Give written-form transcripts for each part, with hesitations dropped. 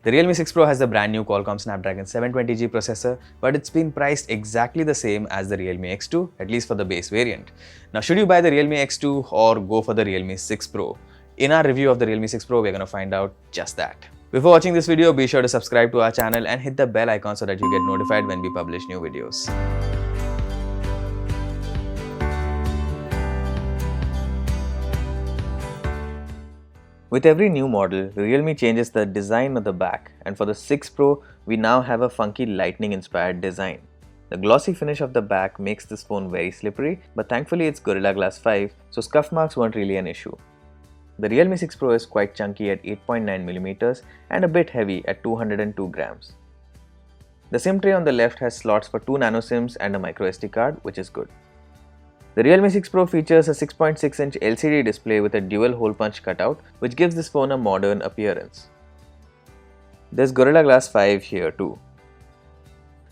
The Realme 6 Pro has the brand new Qualcomm Snapdragon 720G processor, but it's been priced exactly the same as the Realme X2, at least for the base variant. Now, should you buy the Realme X2 or go for the Realme 6 Pro? In our review of the Realme 6 Pro, we're going to find out just that. Before watching this video, be sure to subscribe to our channel and hit the bell icon so that you get notified when we publish new videos. With every new model, Realme changes the design of the back, and for the 6 Pro, we now have a funky lightning inspired design. The glossy finish of the back makes this phone very slippery, but thankfully it's Gorilla Glass 5, so scuff marks weren't really an issue. The Realme 6 Pro is quite chunky at 8.9mm and a bit heavy at 202 grams. The SIM tray on the left has slots for 2 nano SIMs and a microSD card, which is good. The Realme 6 Pro features a 6.6-inch LCD display with a dual hole punch cutout, which gives this phone a modern appearance. There's Gorilla Glass 5 here too.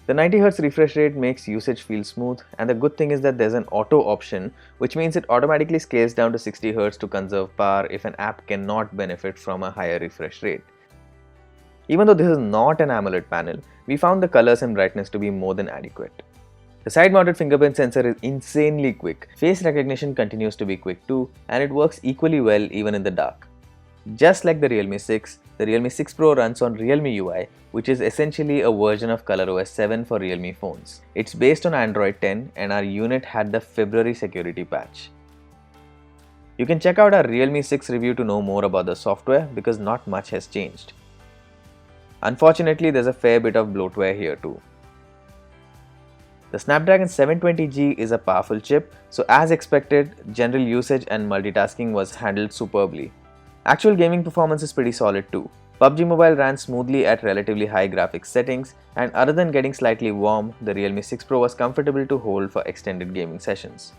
The 90Hz refresh rate makes usage feel smooth, and the good thing is that there's an auto option, which means it automatically scales down to 60Hz to conserve power if an app cannot benefit from a higher refresh rate. Even though this is not an AMOLED panel, we found the colors and brightness to be more than adequate. The side-mounted fingerprint sensor is insanely quick, face recognition continues to be quick too, and it works equally well even in the dark. Just like the Realme 6, the Realme 6 Pro runs on Realme UI, which is essentially a version of ColorOS 7 for Realme phones. It's based on Android 10, and our unit had the February security patch. You can check out our Realme 6 review to know more about the software because not much has changed. Unfortunately, there's a fair bit of bloatware here too. The Snapdragon 720G is a powerful chip, so as expected, general usage and multitasking was handled superbly. Actual gaming performance is pretty solid too. PUBG Mobile ran smoothly at relatively high graphics settings, and other than getting slightly warm, the Realme 6 Pro was comfortable to hold for extended gaming sessions.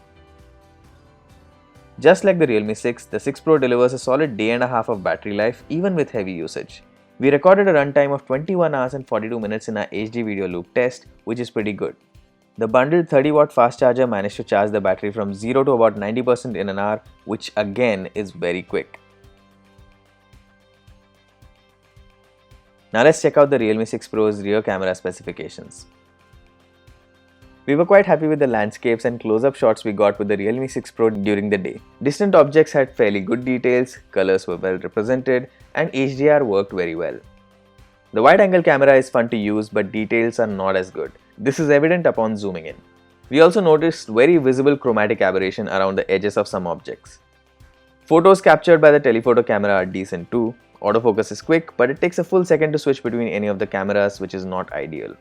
Just like the Realme 6, the 6 Pro delivers a solid day and a half of battery life even with heavy usage. We recorded a runtime of 21 hours and 42 minutes in our HD video loop test, which is pretty good. The bundled 30-watt fast charger managed to charge the battery from 0 to about 90% in an hour, which again is very quick. Now let's check out the Realme 6 Pro's rear camera specifications. We were quite happy with the landscapes and close-up shots we got with the Realme 6 Pro during the day. Distant objects had fairly good details, colors were well represented, and HDR worked very well. The wide-angle camera is fun to use, but details are not as good. This is evident upon zooming in. We also noticed very visible chromatic aberration around the edges of some objects. Photos captured by the telephoto camera are decent too. Autofocus is quick, but it takes a full second to switch between any of the cameras, which is not ideal.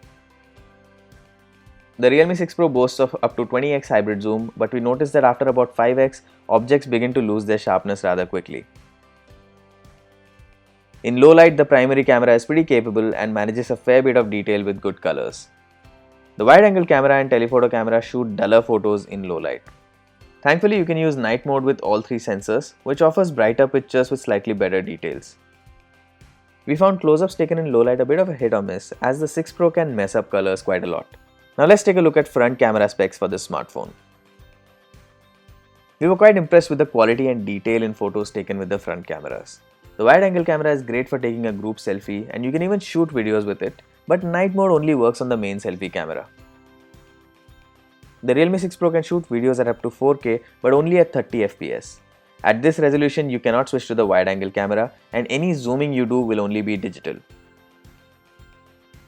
The Realme 6 Pro boasts of up to 20x hybrid zoom, but we noticed that after about 5x, objects begin to lose their sharpness rather quickly. In low light, the primary camera is pretty capable and manages a fair bit of detail with good colors. The wide-angle camera and telephoto camera shoot duller photos in low light. Thankfully, you can use night mode with all three sensors, which offers brighter pictures with slightly better details. We found close-ups taken in low light a bit of a hit or miss, as the 6 Pro can mess up colors quite a lot. Now let's take a look at front camera specs for this smartphone. We were quite impressed with the quality and detail in photos taken with the front cameras. The wide-angle camera is great for taking a group selfie, and you can even shoot videos with it, but night mode only works on the main selfie camera. The Realme 6 Pro can shoot videos at up to 4K, but only at 30 FPS. At this resolution, you cannot switch to the wide-angle camera, and any zooming you do will only be digital.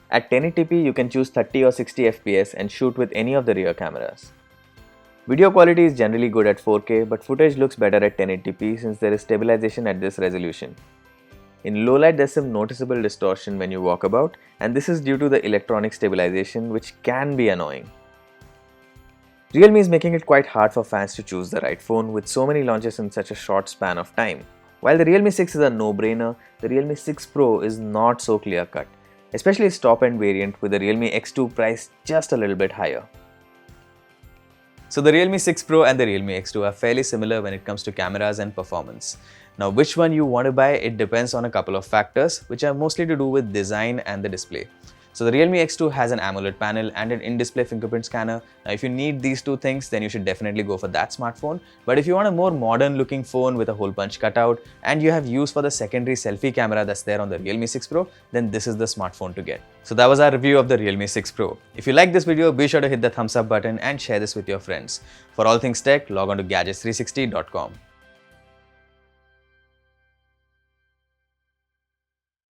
At 1080p, you can choose 30 or 60 FPS and shoot with any of the rear cameras. Video quality is generally good at 4K, but footage looks better at 1080p since there is stabilization at this resolution. In low light, there's some noticeable distortion when you walk about, and this is due to the electronic stabilization, which can be annoying. Realme is making it quite hard for fans to choose the right phone with so many launches in such a short span of time. While the Realme 6 is a no-brainer, the Realme 6 Pro is not so clear-cut, especially its top-end variant with the Realme X2 priced just a little bit higher. So the Realme 6 Pro and the Realme X2 are fairly similar when it comes to cameras and performance. Now which one you want to buy, it depends on a couple of factors, which are mostly to do with design and the display. So the Realme X2 has an AMOLED panel and an in-display fingerprint scanner. Now if you need these two things, then you should definitely go for that smartphone. But if you want a more modern looking phone with a hole punch cutout and you have use for the secondary selfie camera that's there on the Realme 6 Pro, then this is the smartphone to get. So that was our review of the Realme 6 Pro. If you like this video, be sure to hit the thumbs up button and share this with your friends. For all things tech, log on to gadgets360.com.